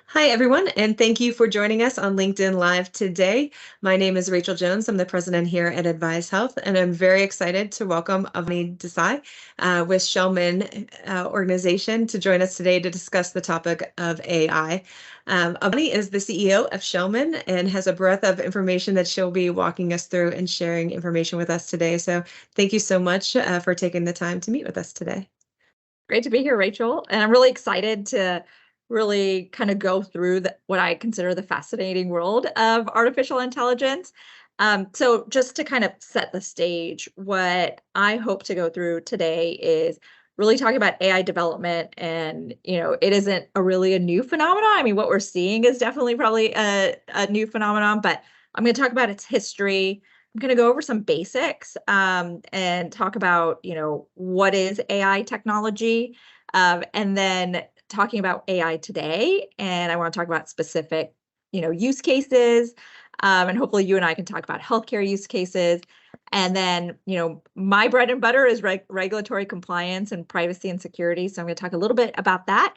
Hi, everyone, and thank you for joining us on LinkedIn Live today. My name is Rachel Jones. I'm the president here at Advise Health, and I'm very excited to welcome Avani Desai with Schellman organization to join us today to discuss the topic of AI. Avani is the CEO of Schellman and has a breadth of information that she'll be walking us through and sharing information with us today. So thank you so much for taking the time to meet with us today. Great to be here, Rachel. And I'm really excited to really kind of go through what I consider the fascinating world of artificial intelligence. So just to kind of set the stage, what I hope to go through today is really talking about AI development. And, it isn't really a new phenomenon. I mean, what we're seeing is definitely probably a new phenomenon, but I'm going to talk about its history. I'm going to go over some basics and talk about, what is AI technology, and then talking about AI today. And I want to talk about specific, use cases, and hopefully you and I can talk about healthcare use cases. And then, my bread and butter is regulatory compliance and privacy and security. So I'm going to talk a little bit about that.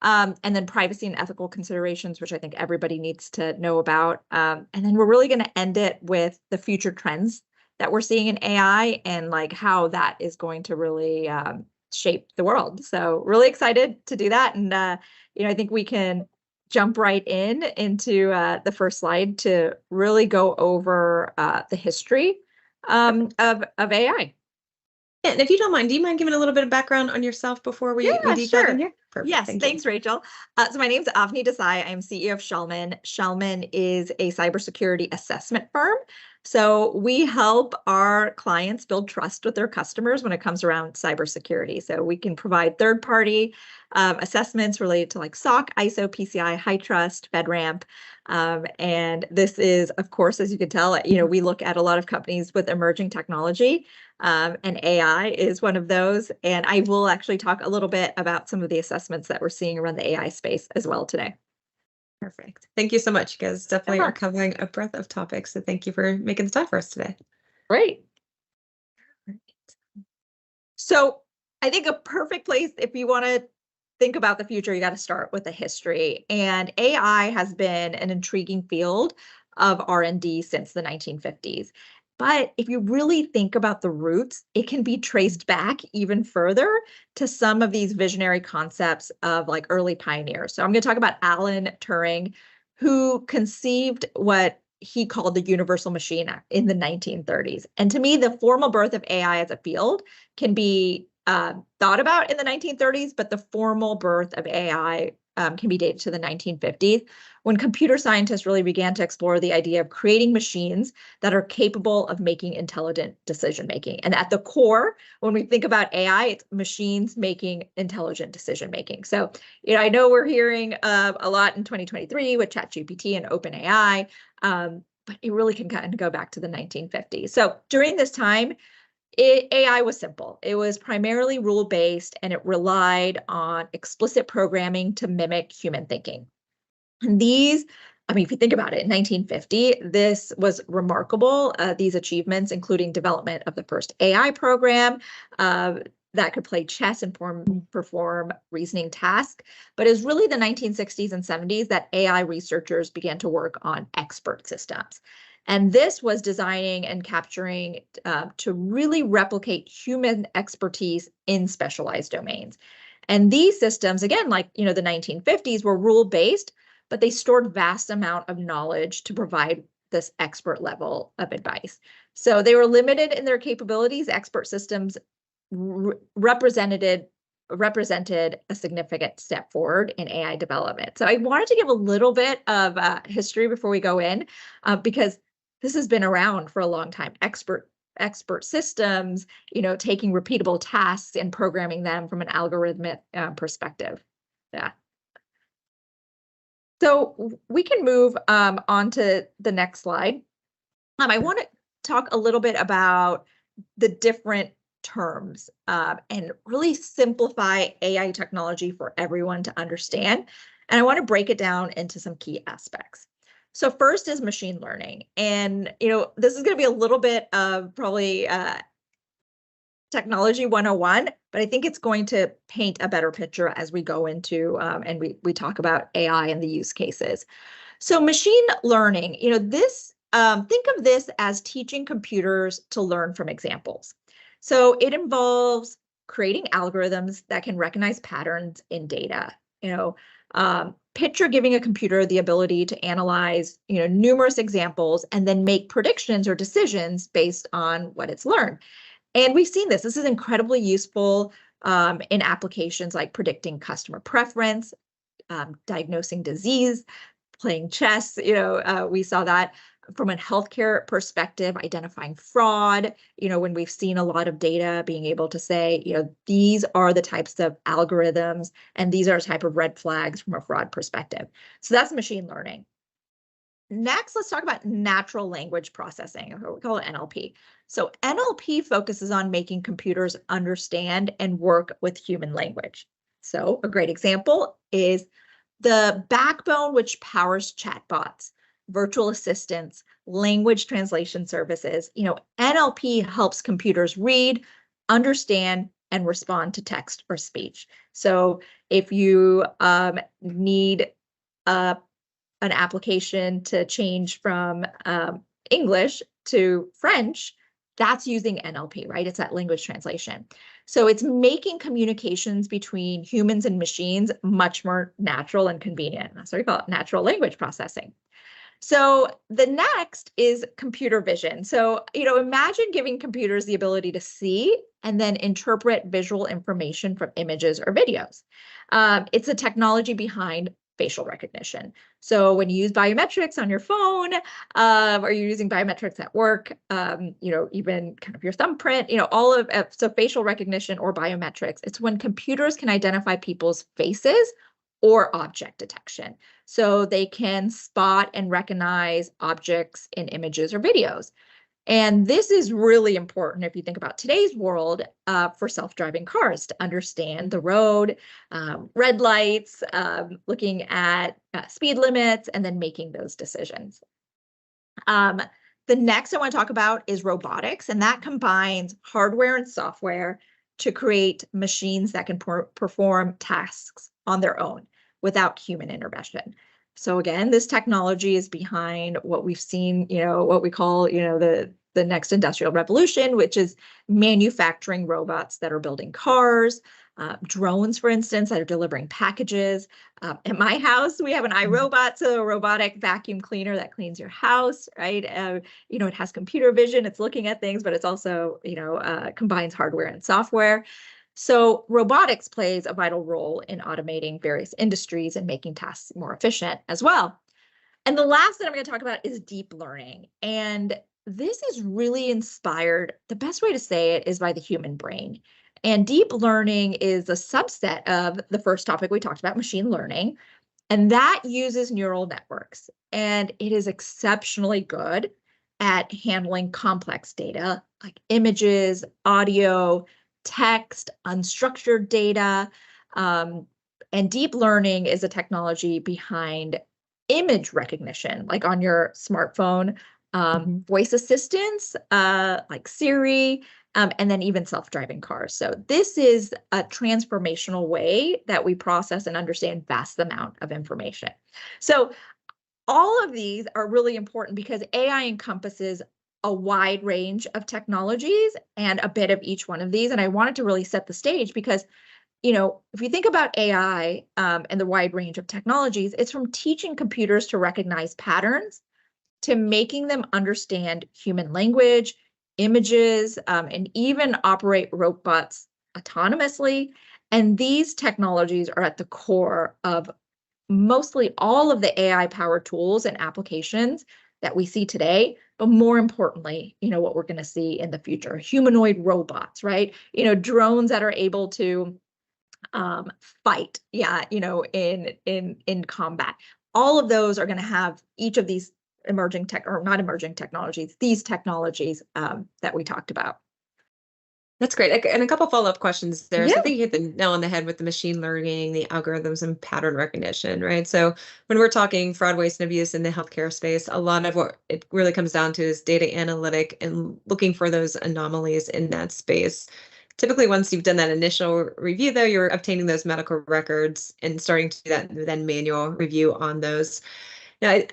And then privacy and ethical considerations, which I think everybody needs to know about. And then we're really going to end it with the future trends that we're seeing in AI and like how that is going to really shape the world. So really excited to do that. And, I think we can jump right into the first slide to really go over the history of AI. Yeah, and if you don't mind, do you mind giving a little bit of background on yourself before we deep dive in here? Perfect. Yes, thanks, Rachel. So my name is Avani Desai. I'm CEO of Schellman. Schellman is a cybersecurity assessment firm. So we help our clients build trust with their customers when it comes around cybersecurity. So we can provide third-party assessments related to like SOC, ISO, PCI, HITRUST, FedRAMP. And this is, of course, as you can tell, we look at a lot of companies with emerging technology. And AI is one of those. And I will actually talk a little bit about some of the assessments that we're seeing around the AI space as well today. Perfect. Thank you so much. You guys definitely are covering a breadth of topics. So thank you for making the time for us today. Great. So I think a perfect place, if you want to think about the future, you got to start with the history. And AI has been an intriguing field of R&D since the 1950s. But if you really think about the roots, it can be traced back even further to some of these visionary concepts of like early pioneers. So I'm going to talk about Alan Turing, who conceived what he called the universal machine in the 1930s. And to me, the formal birth of AI as a field can be thought about in the 1930s, but the formal birth of AI can be dated to the 1950s, when computer scientists really began to explore the idea of creating machines that are capable of making intelligent decision-making. And at the core, when we think about AI, it's machines making intelligent decision-making. So, I know we're hearing a lot in 2023 with ChatGPT and OpenAI, but it really can kind of go back to the 1950s. So during this time, AI was simple. It was primarily rule-based, and it relied on explicit programming to mimic human thinking. And if you think about it, in 1950, this was remarkable. These achievements, including development of the first AI program that could play chess and perform reasoning tasks. But it was really the 1960s and 70s that AI researchers began to work on expert systems. And this was designing and capturing to really replicate human expertise in specialized domains. And these systems, again, like the 1950s, were rule-based, but they stored vast amount of knowledge to provide this expert level of advice. So they were limited in their capabilities. Expert systems represented a significant step forward in AI development. So I wanted to give a little bit of history before we go in, because this has been around for a long time. Expert systems, taking repeatable tasks and programming them from an algorithmic perspective. Yeah. So we can move on to the next slide. I want to talk a little bit about the different terms and really simplify AI technology for everyone to understand. And I want to break it down into some key aspects. So first is machine learning. And, this is going to be a little bit of probably technology 101, but I think it's going to paint a better picture as we go into and we talk about AI and the use cases. So machine learning, think of this as teaching computers to learn from examples. So it involves creating algorithms that can recognize patterns in data. Picture giving a computer the ability to analyze, numerous examples and then make predictions or decisions based on what it's learned. And we've seen this. This is incredibly useful in applications like predicting customer preference, diagnosing disease, playing chess. We saw that from a healthcare perspective, identifying fraud, when we've seen a lot of data, being able to say, these are the types of algorithms and these are type of red flags from a fraud perspective. So that's machine learning. Next, let's talk about natural language processing, or what we call it NLP. So NLP focuses on making computers understand and work with human language. So a great example is the backbone which powers chatbots, virtual assistants, language translation services. NLP helps computers read, understand, and respond to text or speech. So if you need an application to change from English to French, that's using NLP, right? It's that language translation. So it's making communications between humans and machines much more natural and convenient. That's what we call it, natural language processing. So the next is computer vision. So, imagine giving computers the ability to see and then interpret visual information from images or videos. It's the technology behind facial recognition. So when you use biometrics on your phone, or you're using biometrics at work, even kind of your thumbprint, all of so facial recognition or biometrics, it's when computers can identify people's faces or object detection. So they can spot and recognize objects in images or videos. And this is really important if you think about today's world for self-driving cars, to understand the road, red lights, looking at speed limits, and then making those decisions. The next I want to talk about is robotics, and that combines hardware and software to create machines that can perform tasks on their own without human intervention. So again, this technology is behind what we've seen, what we call, the next industrial revolution, which is manufacturing robots that are building cars, drones, for instance, that are delivering packages. At my house, we have an iRobot, so a robotic vacuum cleaner that cleans your house, right? It has computer vision, it's looking at things, but it's also, combines hardware and software. So robotics plays a vital role in automating various industries and making tasks more efficient as well. And the last that I'm going to talk about is deep learning. And this is really inspired. The best way to say it is by the human brain. And deep learning is a subset of the first topic we talked about, machine learning. And that uses neural networks. And it is exceptionally good at handling complex data like images, audio, text, unstructured data. And deep learning is a technology behind image recognition, like on your smartphone, voice assistants, like Siri, and then even self-driving cars. So this is a transformational way that we process and understand vast amount of information. So all of these are really important because AI encompasses a wide range of technologies and a bit of each one of these. And I wanted to really set the stage because, if you think about AI and the wide range of technologies, it's from teaching computers to recognize patterns to making them understand human language, images, and even operate robots autonomously. And these technologies are at the core of mostly all of the AI-powered tools and applications that we see today, but more importantly, what we're going to see in the future, humanoid robots, right? Drones that are able to fight, in combat. All of those are going to have each of these emerging tech, or not emerging technologies, these technologies that we talked about. That's great. And a couple follow-up questions there. So I Yeah. think you hit the nail on the head with the machine learning, the algorithms, and pattern recognition, right? So when we're talking fraud, waste, and abuse in the healthcare space, a lot of what it really comes down to is data analytic and looking for those anomalies in that space. Typically, once you've done that initial review, though, you're obtaining those medical records and starting to do that then manual review on those. Now, I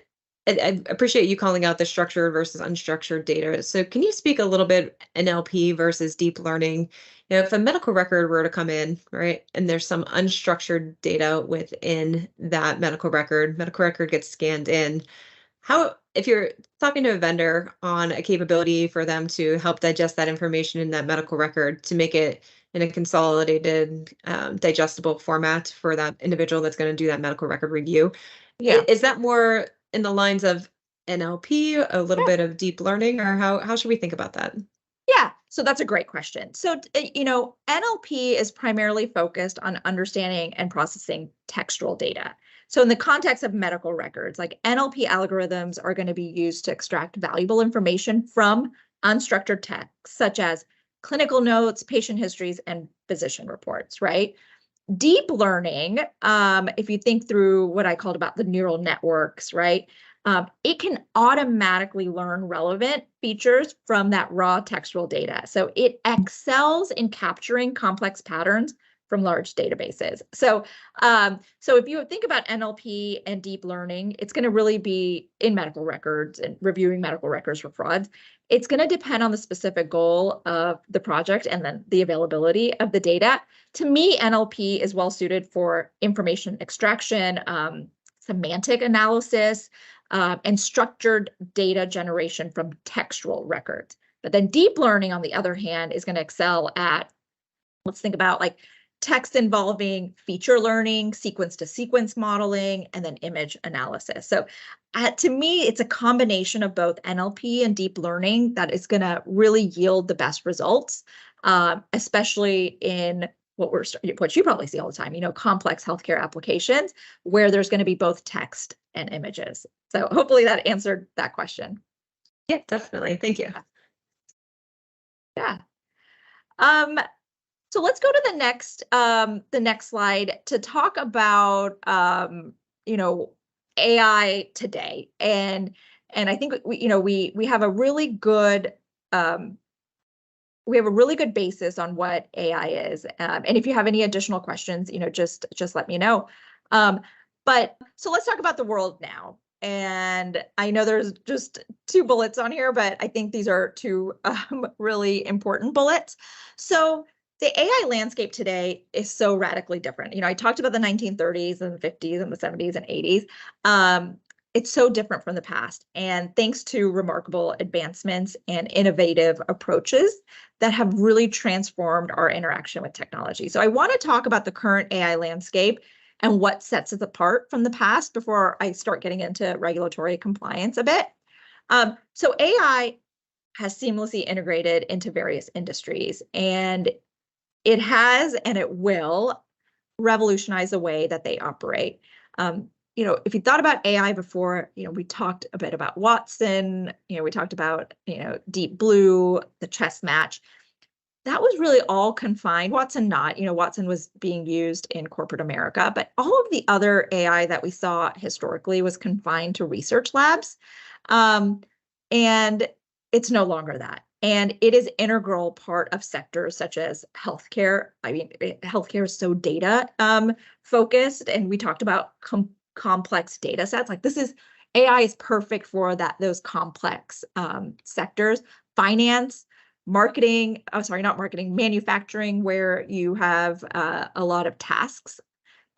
appreciate you calling out the structured versus unstructured data. So can you speak a little bit NLP versus deep learning? If a medical record were to come in, right, and there's some unstructured data within that medical record gets scanned in, how, if you're talking to a vendor on a capability for them to help digest that information in that medical record to make it in a consolidated, digestible format for that individual that's going to do that medical record review, Yeah. is that more in the lines of NLP, a little Yeah. bit of deep learning, or how should we think about that? Yeah, so that's a great question. So, NLP is primarily focused on understanding and processing textual data. So, in the context of medical records, like NLP algorithms are going to be used to extract valuable information from unstructured text, such as clinical notes, patient histories, and physician reports, right? Deep learning, if you think through what I called about the neural networks, right? It can automatically learn relevant features from that raw textual data. So it excels in capturing complex patterns from large databases. So if you think about NLP and deep learning, it's going to really be in medical records and reviewing medical records for frauds. It's going to depend on the specific goal of the project and then the availability of the data. To me, NLP is well suited for information extraction, semantic analysis, and structured data generation from textual records. But then deep learning, on the other hand, is going to excel at, let's think about like text involving feature learning, sequence to sequence modeling, and then image analysis. So to me, it's a combination of both NLP and deep learning that is going to really yield the best results, especially in what you probably see all the time, complex healthcare applications where there's going to be both text and images. So hopefully that answered that question. Yeah, definitely. Thank you. Yeah. So let's go to the next slide to talk about AI today. And I think we have a really good basis on what AI is. And if you have any additional questions, just let me know. But so let's talk about the world now. And I know there's just 2 bullets on here, but I think these are 2 really important bullets. So the AI landscape today is so radically different. I talked about the 1930s and the 50s and the 70s and 80s. It's so different from the past. And thanks to remarkable advancements and innovative approaches that have really transformed our interaction with technology. So I want to talk about the current AI landscape and what sets it apart from the past before I start getting into regulatory compliance a bit. So AI has seamlessly integrated into various industries, and it has and it will revolutionize the way that they operate. If you thought about AI before, we talked a bit about Watson, we talked about, Deep Blue, the chess match. That was really all confined. Watson not, Watson was being used in corporate America, but all of the other AI that we saw historically was confined to research labs. And it's no longer that. And it is integral part of sectors such as healthcare. I mean, healthcare is so data focused, and we talked about complex data sets. Like AI is perfect for those complex sectors. Finance, marketing, not marketing, manufacturing, where you have a lot of tasks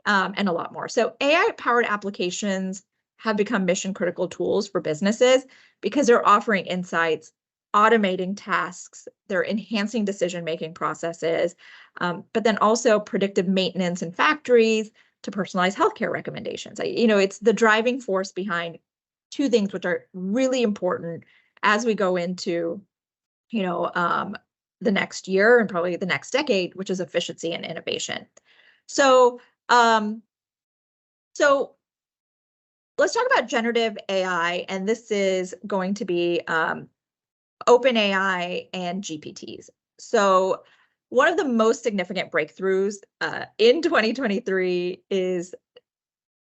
and a lot more. So AI-powered applications have become mission-critical tools for businesses because they're offering insights, automating tasks, they're enhancing decision-making processes, but then also predictive maintenance in factories to personalized healthcare recommendations. It's the driving force behind 2 things which are really important as we go into, the next year and probably the next decade, which is efficiency and innovation. So let's talk about generative AI, and this is going to be OpenAI and GPTs. So one of the most significant breakthroughs in 2023 is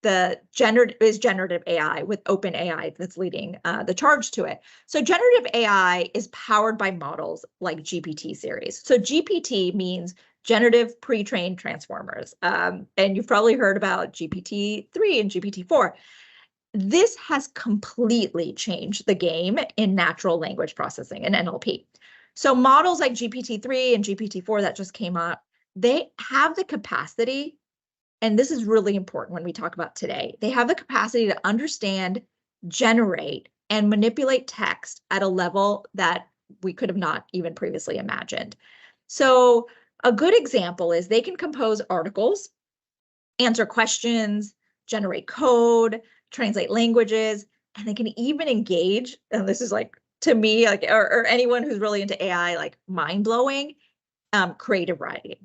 generative AI with open AI that's leading the charge to it. So generative AI is powered by models like GPT series. So GPT means generative pre-trained transformers. And you've probably heard about GPT-3 and GPT-4. This has completely changed the game in natural language processing and NLP. So models like GPT-3 and GPT-4 that just came out, they have the capacity, and this is really important when we talk about today, they have the capacity to understand, generate, and manipulate text at a level that we could have not even previously imagined. So a good example is they can compose articles, answer questions, generate code, translate languages, and they can even engage, and this is like, to me, like, or anyone who's really into AI, like mind-blowing, creative writing.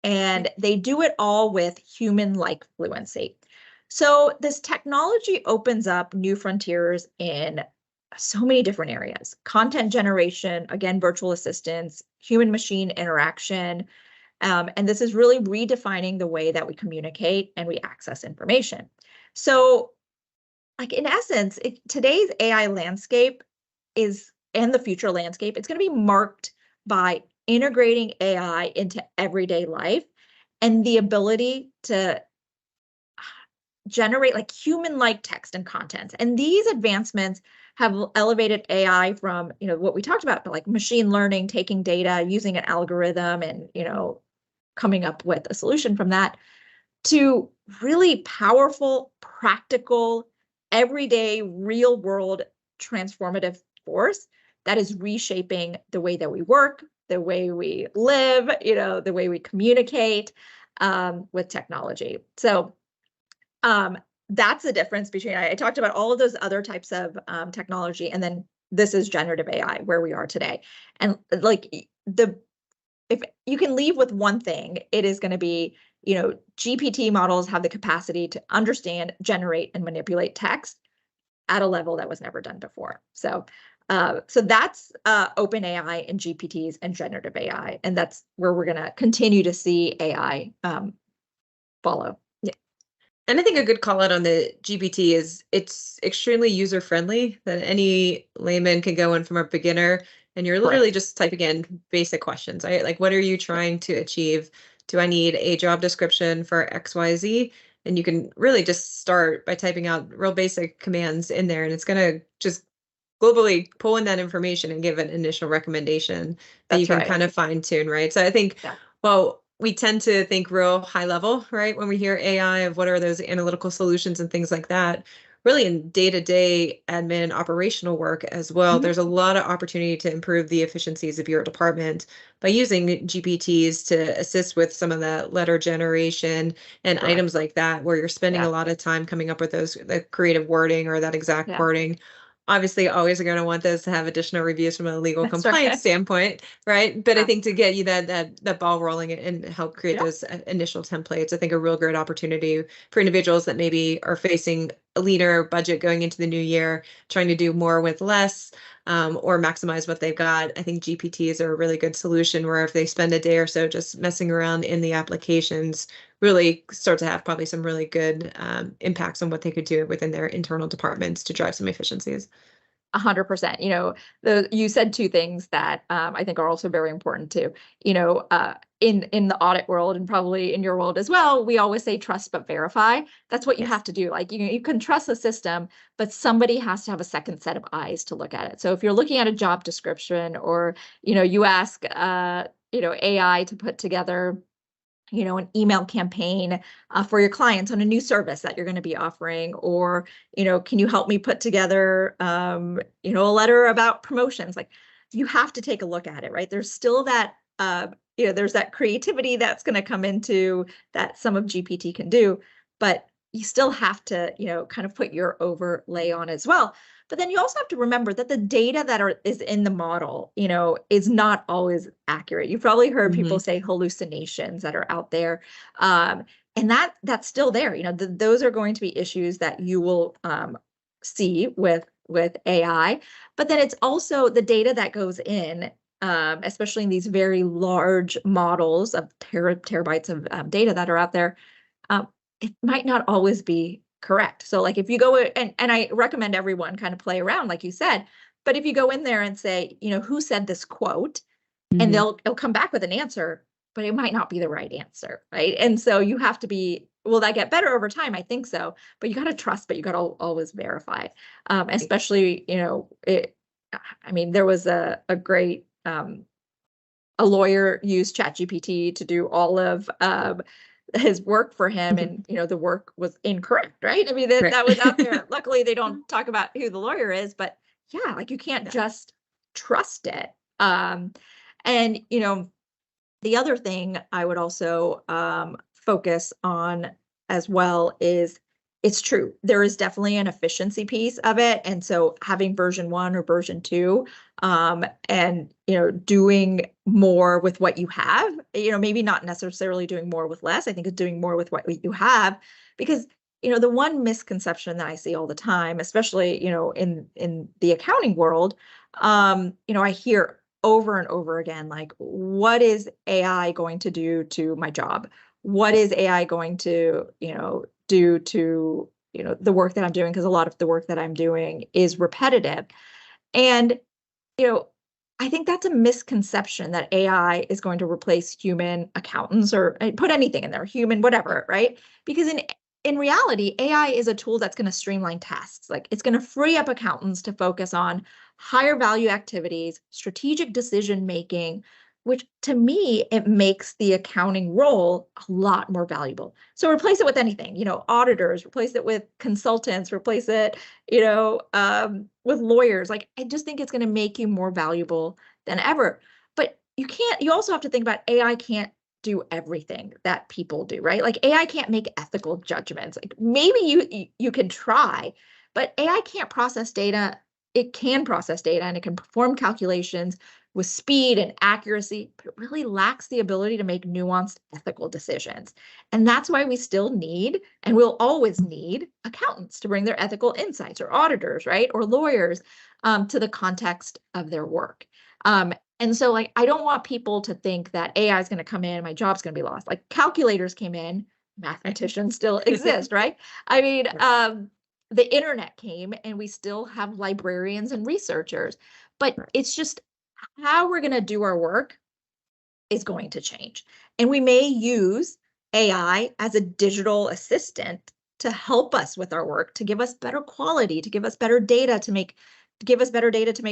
And they do it all with human-like fluency. So this technology opens up new frontiers in so many different areas. Content generation, again, virtual assistants, human-machine interaction, and this is really redefining the way that we communicate and we access information. So, like, in essence, today's AI landscape and the future landscape, it's going to be marked by integrating AI into everyday life and the ability to generate like human-like text and content. And these advancements have elevated AI from, what we talked about, but like machine learning, taking data, using an algorithm, and, coming up with a solution from that, to really powerful, practical, everyday, real world transformative force that is reshaping the way that we work, the way we live, the way we communicate with technology. So that's the difference between, I talked about all of those other types of technology, and then this is generative AI, where we are today. And like if you can leave with one thing, it is going to be, GPT models have the capacity to understand, generate, and manipulate text at a level that was never done before. So that's open AI and GPTs and generative AI, and that's where we're going to continue to see AI follow. Yeah. And I think a good call out on the GPT is it's extremely user friendly, that any layman can go in from a beginner, and you're literally just typing in basic questions, right? Like, what are you trying to achieve? Do I need a job description for XYZ? And you can really just start by typing out real basic commands in there, and it's going to just globally pull in that information and give an initial recommendation that you can kind of fine tune, right? So I think, well, we tend to think real high level, right? When we hear AI, of what are those analytical solutions and things like that. Really in day-to-day admin operational work as well, there's a lot of opportunity to improve the efficiencies of your department by using GPTs to assist with some of the letter generation and items like that, where you're spending a lot of time coming up with the creative wording or that exact wording. Obviously, always are going to want those to have additional reviews from a legal compliance standpoint, right? But I think to get you that ball rolling and help create those initial templates, I think a real great opportunity for individuals that maybe are facing a leaner budget going into the new year, trying to do more with less, or maximize what they've got. I think GPTs are a really good solution, where if they spend a day or so just messing around in the applications, really start to have probably some really good impacts on what they could do within their internal departments to drive some efficiencies. 100%. You said two things that I think are also very important too. In the audit world, and probably in your world as well, we always say trust but verify. That's what you have to do. Like, you can trust the system, but somebody has to have a second set of eyes to look at it. So if you're looking at a job description, or you ask AI to put together an email campaign for your clients on a new service that you're going to be offering, or, can you help me put together, a letter about promotions? Like, you have to take a look at it, right? There's still that, there's that creativity that's going to come into that some of GPT can do, but you still have to, kind of put your overlay on as well. But then you also have to remember that the data that is in the model, is not always accurate. You've probably heard people say hallucinations that are out there. And that's still there. Those are going to be issues that you will see with AI. But then it's also the data that goes in, especially in these very large models of terabytes of data that are out there. It might not always be correct. So like if you go and I recommend everyone kind of play around, like you said, but if you go in there and say, who said this quote, and Mhm. it'll come back with an answer, but it might not be the right answer, right? And so you have to be, will that get better over time? I think so, but you got to trust, but you got to always verify. Especially, I mean, there was a great a lawyer used ChatGPT to do all of his work for him, and the work was incorrect, right? I mean, Right. that was out there. Luckily, they don't talk about who the lawyer is, but yeah, like you can't Yeah. just trust it. And the other thing I would also focus on as well is, it's true. There is definitely an efficiency piece of it. And so having version 1 or version 2, and, doing more with what you have, maybe not necessarily doing more with less. I think it's doing more with what you have, because, the one misconception that I see all the time, especially, in the accounting world, I hear over and over again, like, what is AI going to do to my job? What is AI going to, do to, the work that I'm doing? Because a lot of the work that I'm doing is repetitive. And, you know, I think that's a misconception that AI is going to replace human accountants, or put anything in there, human, whatever, right? Because in reality, AI is a tool that's going to streamline tasks. Like it's going to free up accountants to focus on higher value activities, strategic decision making, which to me, it makes the accounting role a lot more valuable. So replace it with anything, auditors, replace it with consultants, replace it, with lawyers. Like, I just think it's going to make you more valuable than ever. But you also have to think about AI can't do everything that people do, right? Like AI can't make ethical judgments. Like maybe you can try, but AI can't process data. It can process data and it can perform calculations with speed and accuracy, but it really lacks the ability to make nuanced ethical decisions. And that's why we still need, and we'll always need, accountants to bring their ethical insights, or auditors, right? Or lawyers, to the context of their work. And so like, I don't want people to think that AI is going to come in, my job's going to be lost. Like calculators came in, mathematicians still exist, right? I mean, the internet came and we still have librarians and researchers, but it's just how we're going to do our work is going to change. And we may use AI as a digital assistant to help us with our work, to give us better quality, to give us better data to make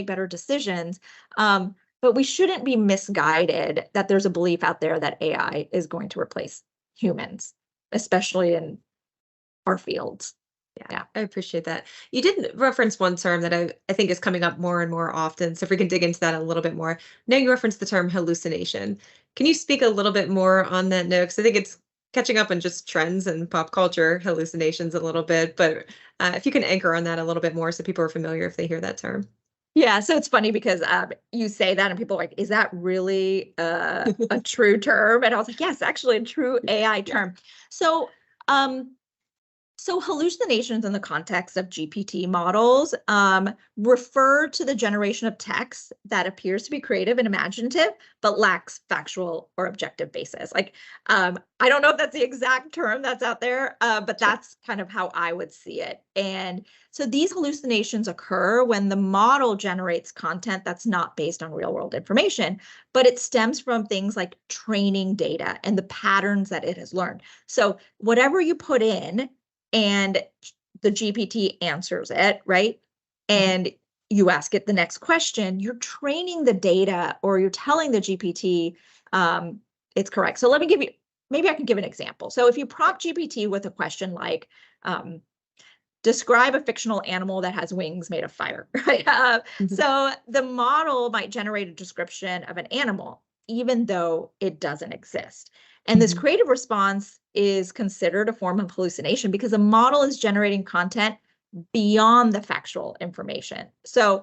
better decisions. But we shouldn't be misguided that there's a belief out there that AI is going to replace humans, especially in our fields. Yeah, I appreciate that. You did reference one term that I think is coming up more and more often. So if we can dig into that a little bit more. Now you referenced the term hallucination. Can you speak a little bit more on that note? Because I think it's catching up on just trends and pop culture hallucinations a little bit. But if you can anchor on that a little bit more so people are familiar if they hear that term. Yeah, so it's funny because you say that and people are like, is that really a true term? And I was like, yes, actually a true AI Yeah. term. So so hallucinations in the context of GPT models refer to the generation of text that appears to be creative and imaginative, but lacks factual or objective basis. Like, I don't know if that's the exact term that's out there, but Sure. that's kind of how I would see it. And so these hallucinations occur when the model generates content that's not based on real world information, but it stems from things like training data and the patterns that it has learned. So whatever you put in, and the GPT answers it, right? Mhm. And you ask it the next question, you're training the data, or you're telling the GPT it's correct. So let me give you, maybe I can give an example. So if you prompt GPT with a question like, describe a fictional animal that has wings made of fire, right? Mhm. So the model might generate a description of an animal, even though it doesn't exist. And this Mhm. creative response is considered a form of hallucination because the model is generating content beyond the factual information. So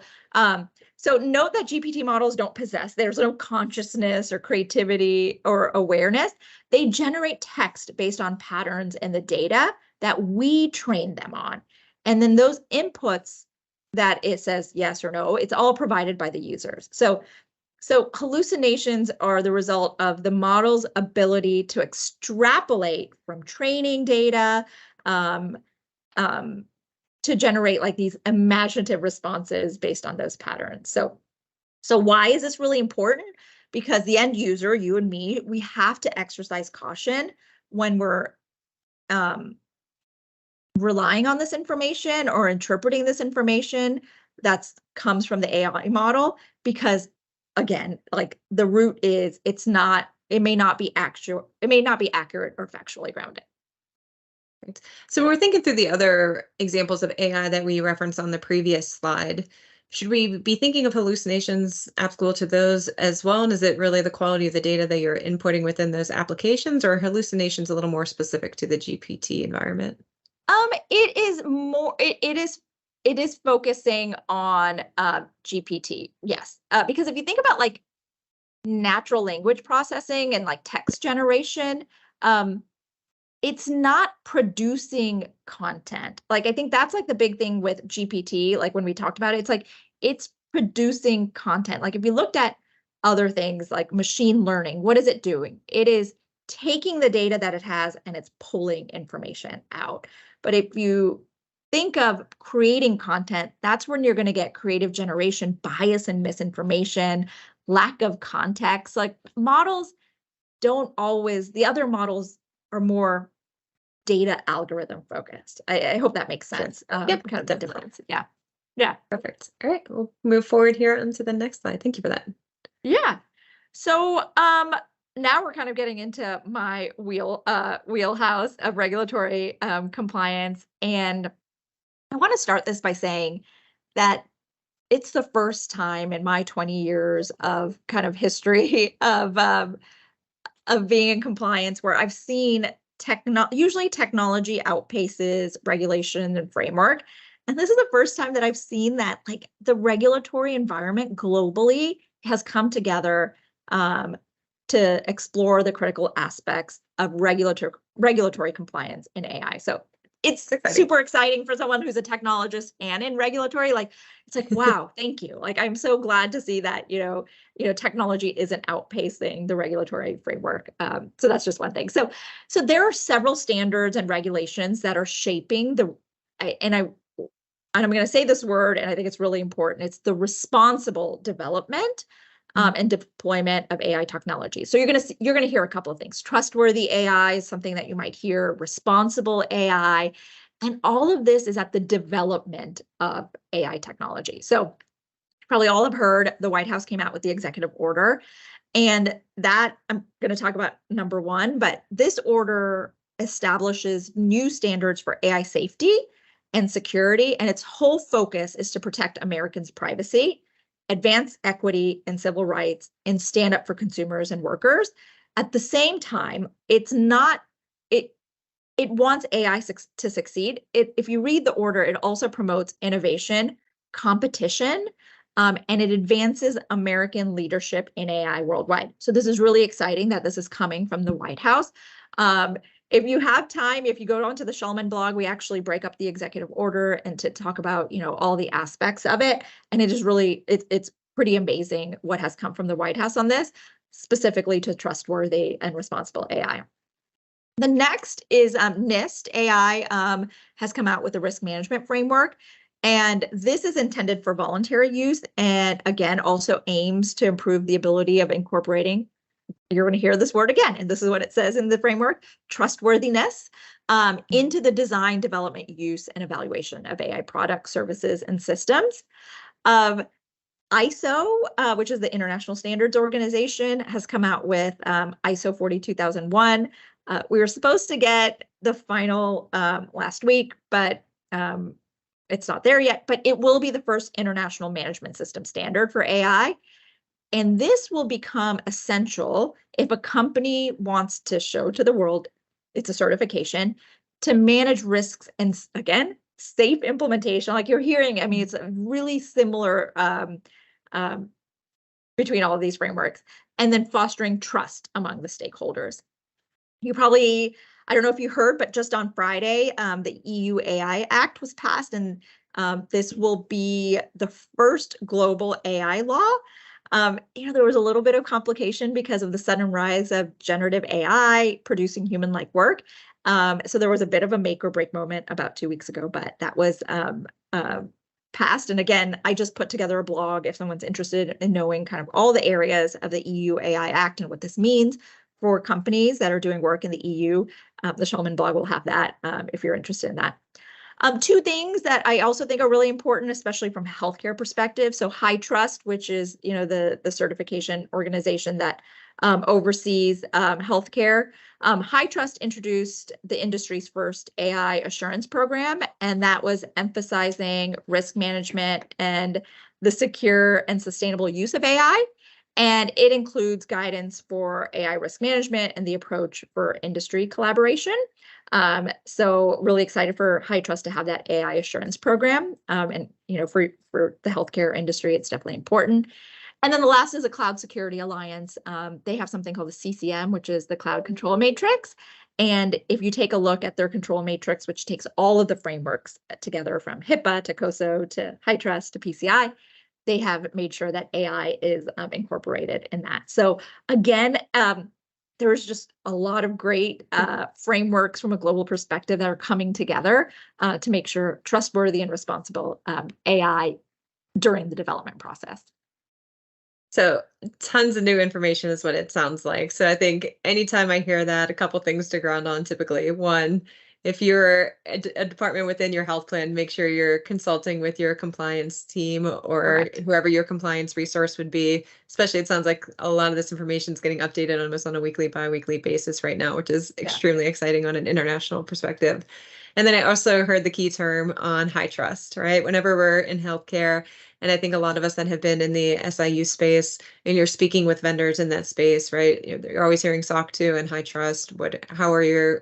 note that GPT models don't possess, there's no consciousness or creativity or awareness. They generate text based on patterns in the data that we train them on. And then those inputs that it says yes or no, it's all provided by the users. So hallucinations are the result of the model's ability to extrapolate from training data, to generate like these imaginative responses based on those patterns. So why is this really important? Because the end user, you and me, we have to exercise caution when we're relying on this information or interpreting this information that comes from the AI model, because again, like the root is it may not be accurate or factually grounded. So we're thinking through the other examples of AI that we referenced on the previous slide. Should we be thinking of hallucinations applicable to those as well? And is it really the quality of the data that you're inputting within those applications, or are hallucinations a little more specific to the GPT environment? It is more, it is focusing on GPT, yes. Because if you think about like natural language processing and like text generation, it's not producing content. Like, I think that's like the big thing with GPT, like when we talked about it, it's like it's producing content. Like if you looked at other things like machine learning, what is it doing? It is taking the data that it has and it's pulling information out. But if you think of creating content, that's when you're going to get creative generation, bias and misinformation, lack of context. Like models don't always, the other models are more data algorithm focused. I hope that makes sense. Yep, kind of the difference. Yeah. Yeah. Perfect. All right, we'll move forward here onto the next slide. Thank you for that. Yeah. So now we're kind of getting into my wheelhouse of regulatory compliance. And I want to start this by saying that it's the first time in my 20 years of kind of history of being in compliance where I've seen usually technology outpaces regulation and framework. And this is the first time that I've seen that like the regulatory environment globally has come together to explore the critical aspects of regulatory compliance in AI. So it's super exciting for someone who's a technologist and in regulatory. Like, it's like, wow, thank you. Like, I'm so glad to see that, technology isn't outpacing the regulatory framework. So that's just one thing. So there are several standards and regulations that are shaping and I'm going to say this word, and I think it's really important. It's the responsible development and deployment of AI technology. So you're going to hear a couple of things. Trustworthy AI is something that you might hear, responsible AI, and all of this is at the development of AI technology. So probably all have heard the White House came out with the executive order, and that I'm going to talk about number one, but this order establishes new standards for AI safety and security, and its whole focus is to protect Americans' privacy, advance equity and civil rights, and stand up for consumers and workers. At the same time, it wants AI to succeed. If you read the order, it also promotes innovation, competition, and it advances American leadership in AI worldwide. So this is really exciting that this is coming from the White House. If you have time, if you go onto the Schellman blog, we actually break up the executive order and to talk about, all the aspects of it. And it is really, it's pretty amazing what has come from the White House on this, specifically to trustworthy and responsible AI. The next is NIST AI has come out with a risk management framework. And this is intended for voluntary use and again, also aims to improve the ability of incorporating, you're going to hear this word again, and this is what it says in the framework, trustworthiness into the design, development, use, and evaluation of AI products, services, and systems. ISO, which is the International Standards Organization, has come out with ISO 42001. We were supposed to get the final last week, but it's not there yet, but it will be the first international management system standard for AI. And this will become essential if a company wants to show to the world, it's a certification, to manage risks and, again, safe implementation. Like you're hearing, I mean, it's a really similar between all of these frameworks, and then fostering trust among the stakeholders. You probably, I don't know if you heard, but just on Friday, the EU AI Act was passed, and this will be the first global AI law. There was a little bit of complication because of the sudden rise of generative AI producing human-like work. So there was a bit of a make or break moment about 2 weeks ago, but that was passed. And again, I just put together a blog if someone's interested in knowing kind of all the areas of the EU AI Act and what this means for companies that are doing work in the EU. The Schellman blog will have that if you're interested in that. Two things that I also think are really important, especially from a healthcare perspective. So HITRUST, which is the certification organization that oversees healthcare. HITRUST introduced the industry's first AI assurance program, and that was emphasizing risk management and the secure and sustainable use of AI. And it includes guidance for AI risk management and the approach for industry collaboration. So really excited for HITRUST to have that AI assurance program. And for the healthcare industry, it's definitely important. And then the last is a Cloud Security Alliance. They have something called the CCM, which is the Cloud Control Matrix. And if you take a look at their control matrix, which takes all of the frameworks together from HIPAA to COSO to HITRUST to PCI, they have made sure that AI is incorporated in that. So again, there's just a lot of great frameworks from a global perspective that are coming together to make sure trustworthy and responsible AI during the development process. So tons of new information is what it sounds like. So I think anytime I hear that, a couple things to ground on typically. One, if you're a department within your health plan, make sure you're consulting with your compliance team or Correct. whoever your compliance resource would be. Especially, it sounds like a lot of this information is getting updated almost on a weekly, bi-weekly basis right now, which is extremely exciting on an international perspective. And then I also heard the key term on HITRUST, right? Whenever we're in healthcare, and I think a lot of us that have been in the SIU space and you're speaking with vendors in that space, right? You're always hearing SOC 2 and HITRUST.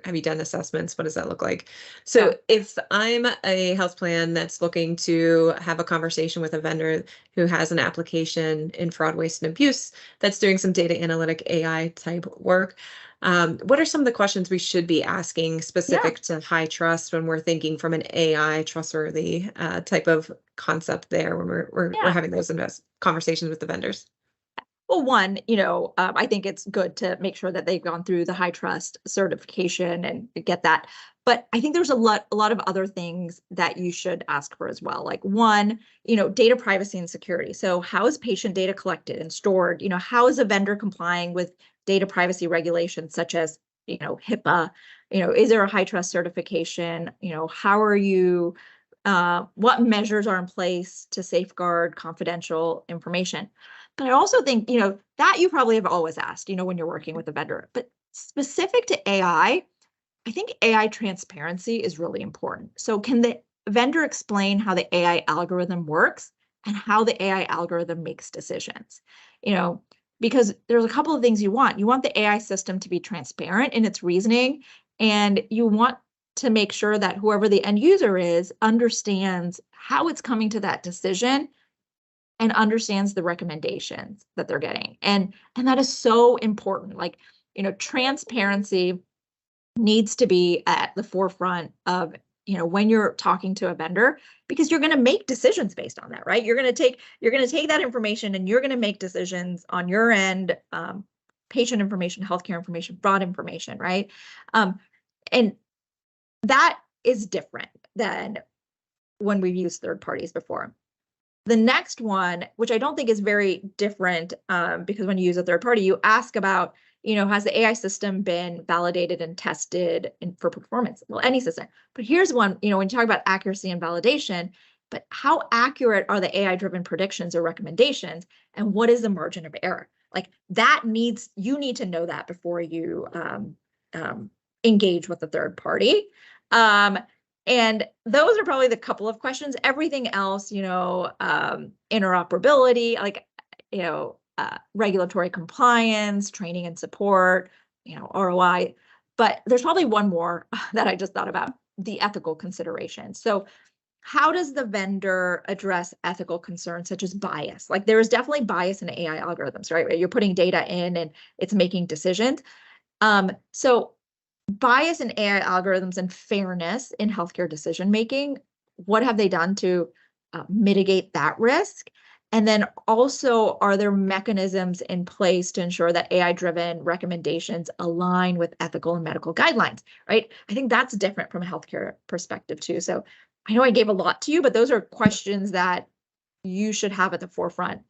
Have you done assessments? What does that look like? So if I'm a health plan that's looking to have a conversation with a vendor who has an application in fraud, waste, and abuse that's doing some data analytic AI type work, what are some of the questions we should be asking specific to HITRUST when we're thinking from an AI trustworthy type of concept there when we're having those conversations with the vendors? Well, one, I think it's good to make sure that they've gone through the HITRUST certification and get that. But I think there's a lot of other things that you should ask for as well. Like one, data privacy and security. So how is patient data collected and stored? How is a vendor complying with data privacy regulations such as, HIPAA? Is there a HITRUST certification? How are you? What measures are in place to safeguard confidential information? But I also think, that you probably have always asked, when you're working with a vendor. But specific to AI, I think AI transparency is really important. So can the vendor explain how the AI algorithm works and how the AI algorithm makes decisions? Because there's a couple of things you want. You want the AI system to be transparent in its reasoning, and you want to make sure that whoever the end user is understands how it's coming to that decision and understands the recommendations that they're getting. And that is so important. Like, transparency needs to be at the forefront of, when you're talking to a vendor, because you're going to make decisions based on that, right? You're going to take that information and you're going to make decisions on your end, patient information, healthcare information, fraud information, right? And that is different than when we've used third parties before. The next one, which I don't think is very different, because when you use a third party, you ask about, has the AI system been validated and tested for performance? Well, any system. But here's one, when you talk about accuracy and validation, but how accurate are the AI-driven predictions or recommendations? And what is the margin of error? Like you need to know that before you engage with a third party. And those are probably the couple of questions. Everything else, interoperability, like, regulatory compliance, training and support, ROI. But there's probably one more that I just thought about, the ethical consideration. So how does the vendor address ethical concerns such as bias? Like there is definitely bias in AI algorithms, right? You're putting data in and it's making decisions. So bias in AI algorithms and fairness in healthcare decision making, what have they done to mitigate that risk? And then also, are there mechanisms in place to ensure that AI-driven recommendations align with ethical and medical guidelines, right? I think that's different from a healthcare perspective too. So I know I gave a lot to you, but those are questions that you should have at the forefront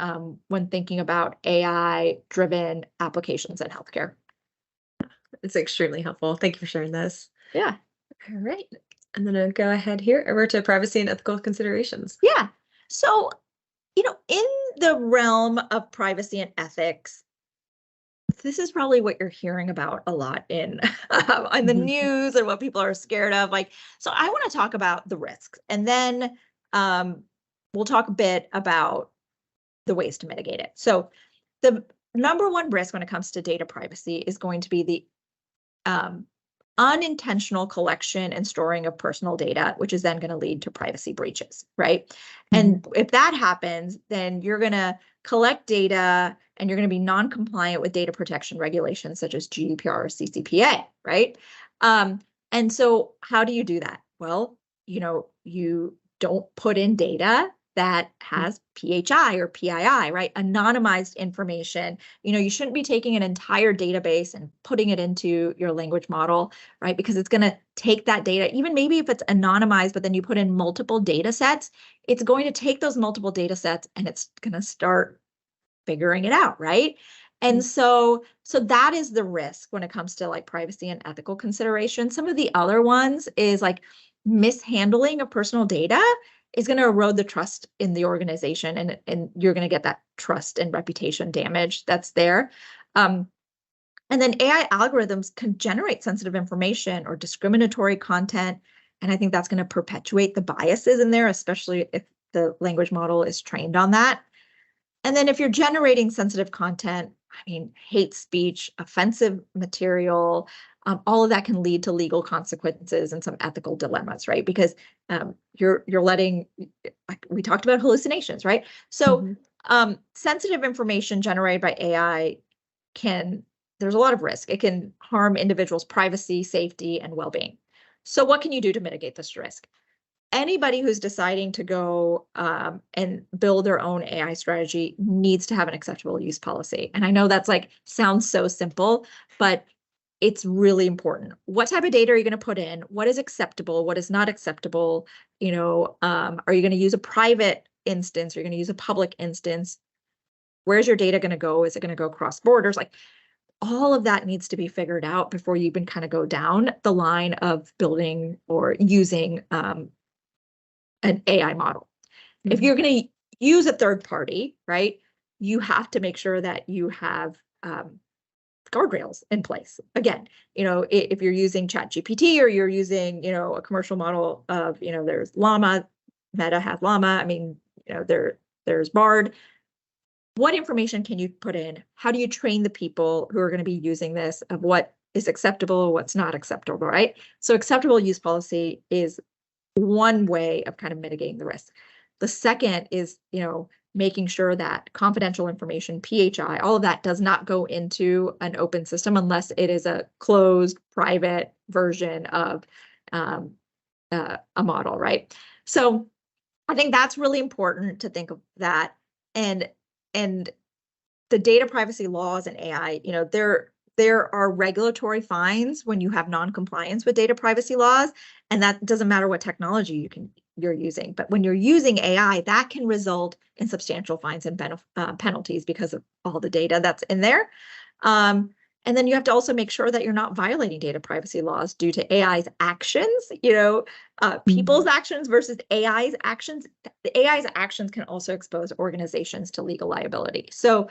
when thinking about AI-driven applications in healthcare. It's extremely helpful. Thank you for sharing this. Yeah. All right. I'm going to go ahead here over to privacy and ethical considerations. Yeah. So, in the realm of privacy and ethics, this is probably what you're hearing about a lot in on the news or what people are scared of. So I want to talk about the risks, and then we'll talk a bit about the ways to mitigate it. So the number one risk when it comes to data privacy is going to be the unintentional collection and storing of personal data, which is then going to lead to privacy breaches, right? And if that happens, then you're going to collect data and you're going to be non-compliant with data protection regulations such as GDPR or CCPA, right? And so how do you do that? Well, you don't put in data that has PHI or PII, right? Anonymized information. You shouldn't be taking an entire database and putting it into your language model, right? Because it's going to take that data, even maybe if it's anonymized, but then you put in multiple data sets, it's going to take those multiple data sets and it's going to start figuring it out, right? And so that is the risk when it comes to like privacy and ethical considerations. Some of the other ones is like mishandling of personal data is going to erode the trust in the organization, and you're going to get that trust and reputation damage that's there. And then AI algorithms can generate sensitive information or discriminatory content, and I think that's going to perpetuate the biases in there, especially if the language model is trained on that. And then if you're generating sensitive content, hate speech, offensive material, all of that can lead to legal consequences and some ethical dilemmas, right? Because you're letting, like we talked about hallucinations, right? So sensitive information generated by AI there's a lot of risk. It can harm individuals' privacy, safety, and well-being. So what can you do to mitigate this risk? Anybody who's deciding to go and build their own AI strategy needs to have an acceptable use policy. And I know that's sounds so simple, but it's really important. What type of data are you going to put in? What is acceptable? What is not acceptable? Are you going to use a private instance? Are you going to use a public instance? Where's your data going to go? Is it going to go across borders? All of that needs to be figured out before you even kind of go down the line of building or using an AI model. If you're going to use a third party, right, you have to make sure that you have guardrails in place. Again, if you're using ChatGPT or you're using, a commercial model of, there's Llama, Meta has Llama. There's Bard. What information can you put in? How do you train the people who are going to be using this of what is acceptable, what's not acceptable, right? So acceptable use policy is one way of kind of mitigating the risk. The second is, making sure that confidential information, PHI, all of that does not go into an open system unless it is a closed, private version of a model, right? So I think that's really important to think of that. And the data privacy laws and AI, there are regulatory fines when you have non-compliance with data privacy laws, and that doesn't matter what technology you're using. But when you're using AI, that can result in substantial fines and penalties because of all the data that's in there. And then you have to also make sure that you're not violating data privacy laws due to AI's actions, people's actions versus AI's actions. The AI's actions can also expose organizations to legal liability. So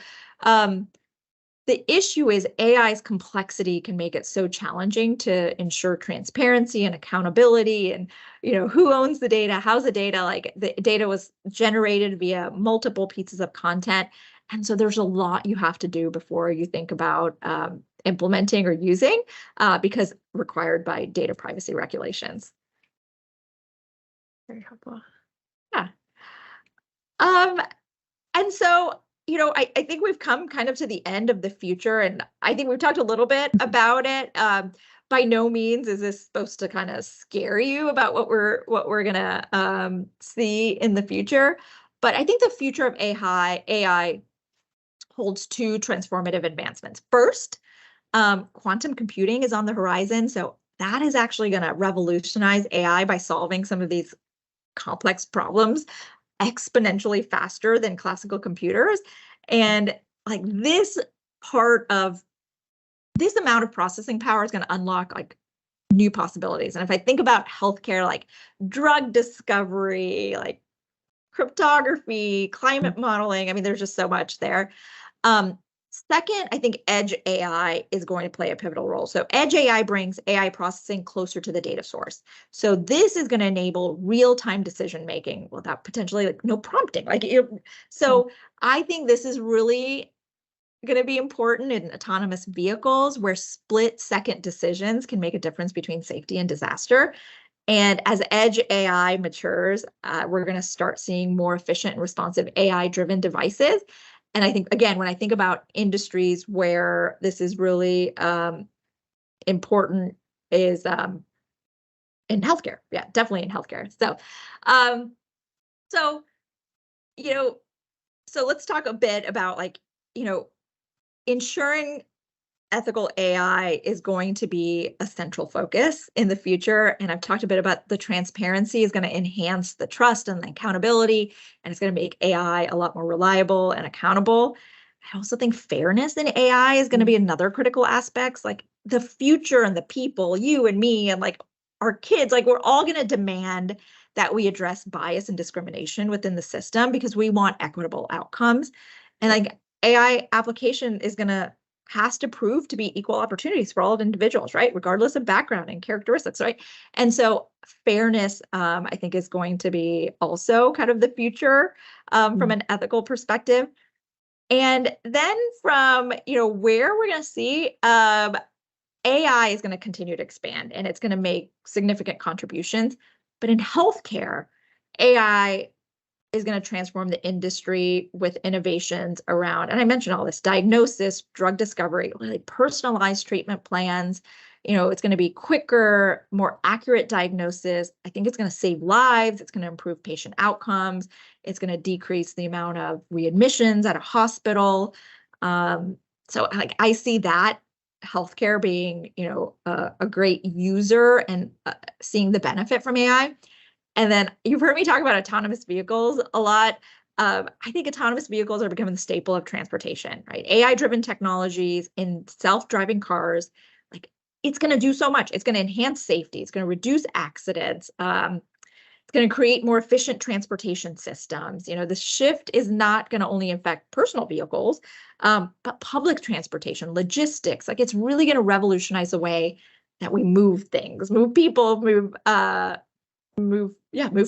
the issue is AI's complexity can make it so challenging to ensure transparency and accountability and, who owns the data, how's the data, the data was generated via multiple pieces of content. And so there's a lot you have to do before you think about implementing or using because required by data privacy regulations. Very helpful. Yeah. And so, I think we've come kind of to the end of the future, and I think we've talked a little bit about it. By no means is this supposed to kind of scare you about what we're gonna see in the future. But I think the future of AI holds two transformative advancements. First, quantum computing is on the horizon. So that is actually going to revolutionize AI by solving some of these complex problems exponentially faster than classical computers. And like this amount of processing power is going to unlock like new possibilities. And if I think about healthcare, like drug discovery, like cryptography, climate modeling, I mean, there's just so much there. Second, I think edge AI is going to play a pivotal role. So edge AI brings AI processing closer to the data source. So this is going to enable real-time decision making without potentially like no prompting. So I think this is really going to be important in autonomous vehicles where split-second decisions can make a difference between safety and disaster. And as edge AI matures, we're going to start seeing more efficient and responsive AI-driven devices. And I think, again, when I think about industries where this is really important is in healthcare. Yeah, definitely in healthcare. So, so let's talk a bit about ensuring ethical AI is going to be a central focus in the future. And I've talked a bit about the transparency is going to enhance the trust and the accountability, and it's going to make AI a lot more reliable and accountable. I also think fairness in AI is going to be another critical aspect. Like the future and the people, you and me, and like our kids, like we're all going to demand that we address bias and discrimination within the system because we want equitable outcomes. And like AI application has to prove to be equal opportunities for all of individuals, right? Regardless of background and characteristics, right? And so fairness, I think, is going to be also kind of the future from an ethical perspective. And then from, where we're going to see AI is going to continue to expand and it's going to make significant contributions. But in healthcare, AI is going to transform the industry with innovations around, and I mentioned all this, diagnosis, drug discovery, really personalized treatment plans. It's going to be quicker, more accurate diagnosis. I think it's going to save lives. It's going to improve patient outcomes. It's going to decrease the amount of readmissions at a hospital. So like I see that healthcare being, a great user and seeing the benefit from AI. And then you've heard me talk about autonomous vehicles a lot. I think autonomous vehicles are becoming the staple of transportation, right? AI-driven technologies in self-driving cars, like it's going to do so much. It's going to enhance safety. It's going to reduce accidents. It's going to create more efficient transportation systems. The shift is not going to only affect personal vehicles, but public transportation, logistics. Like it's really going to revolutionize the way that we move things, move people, move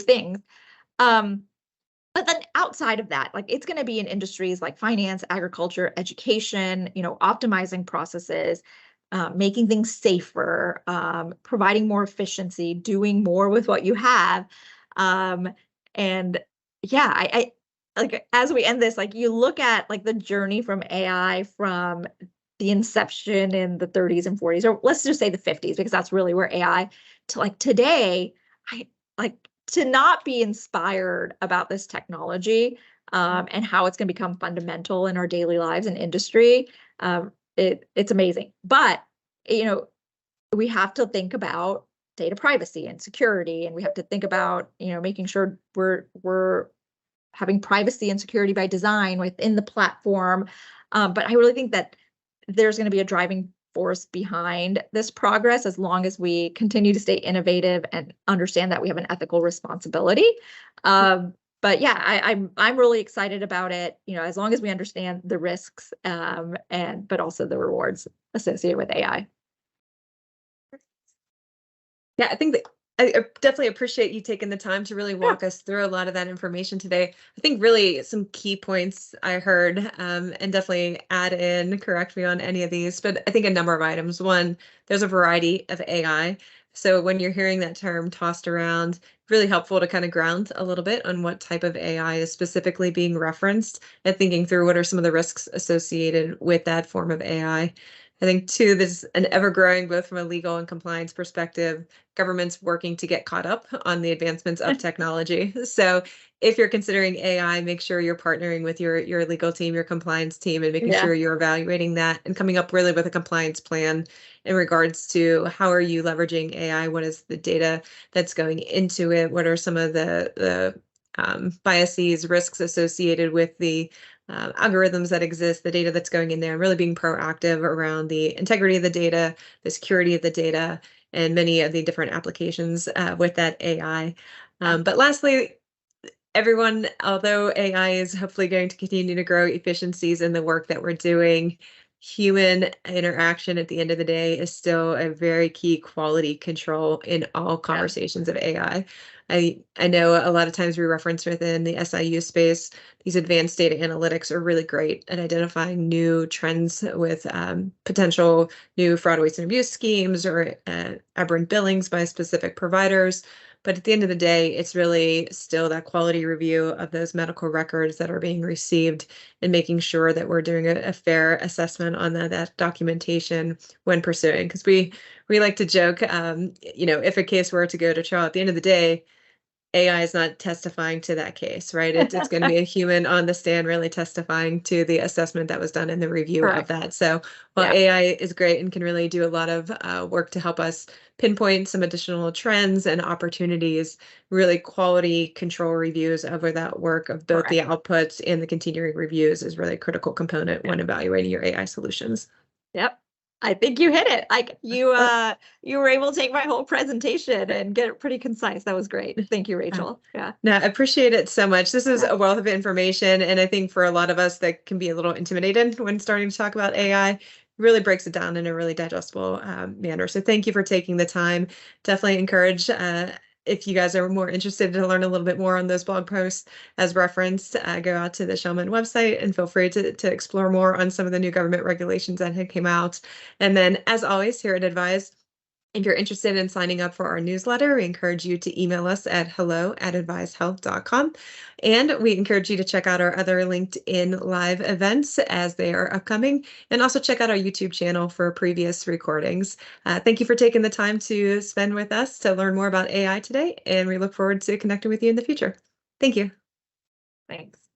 things. But then outside of that, like it's going to be in industries like finance, agriculture, education, optimizing processes, making things safer, providing more efficiency, doing more with what you have. And yeah, I like as we end this, like you look at like the journey from AI from the inception in the 30s and 40s, or let's just say the 50s, because that's really where AI to like today, I like to not be inspired about this technology and how it's going to become fundamental in our daily lives and industry. It's amazing. But, we have to think about data privacy and security, and we have to think about, making sure we're having privacy and security by design within the platform. But I really think that there's going to be a driving force behind this progress as long as we continue to stay innovative and understand that we have an ethical responsibility. But yeah, I'm really excited about it, as long as we understand the risks but also the rewards associated with AI. Yeah, I think that I definitely appreciate you taking the time to really walk us through a lot of that information today. I think really some key points I heard, and definitely add in, correct me on any of these, but I think a number of items. One, there's a variety of AI. So when you're hearing that term tossed around, really helpful to kind of ground a little bit on what type of AI is specifically being referenced and thinking through what are some of the risks associated with that form of AI. I think too, there's an ever-growing, both from a legal and compliance perspective, governments working to get caught up on the advancements of technology. So if you're considering AI, make sure you're partnering with your legal team, your compliance team, and making Yeah. sure you're evaluating that and coming up really with a compliance plan in regards to how are you leveraging AI? What is the data that's going into it? What are some of the biases, risks associated with the algorithms that exist, the data that's going in there, and really being proactive around the integrity of the data, the security of the data, and many of the different applications with that AI. Yeah. But lastly, everyone, although AI is hopefully going to continue to grow efficiencies in the work that we're doing, human interaction at the end of the day is still a very key quality control in all Yeah. conversations of AI. I know a lot of times we reference within the SIU space, these advanced data analytics are really great at identifying new trends with potential new fraud, waste, and abuse schemes or aberrant billings by specific providers. But at the end of the day, it's really still that quality review of those medical records that are being received and making sure that we're doing a fair assessment on that documentation when pursuing. Because we like to joke, if a case were to go to trial, at the end of the day, AI is not testifying to that case, right? It's going to be a human on the stand really testifying to the assessment that was done in the review of Correct. that. So while Yeah. AI is great and can really do a lot of work to help us pinpoint some additional trends and opportunities, really quality control reviews of that work of both the Correct. outputs and the continuing reviews is really a critical component Yeah. when evaluating your AI solutions. Yep. I think you hit it. Like you were able to take my whole presentation and get it pretty concise. That was great. Thank you, Uh, Rachel. Yeah. No, I appreciate it so much. This is Yeah. a wealth of information, and I think for a lot of us that can be a little intimidated when starting to talk about AI, really breaks it down in a really digestible manner. So thank you for taking the time. Definitely encourage if you guys are more interested to learn a little bit more on those blog posts as referenced, go out to the Schellman website and feel free to explore more on some of the new government regulations that had came out. And then, as always, here at Advise, if you're interested in signing up for our newsletter, we encourage you to email us at hello@advisehealth.com. And we encourage you to check out our other LinkedIn live events as they are upcoming, and also check out our YouTube channel for previous recordings. Thank you for taking the time to spend with us to learn more about AI today, and we look forward to connecting with you in the future. Thank you. Thanks.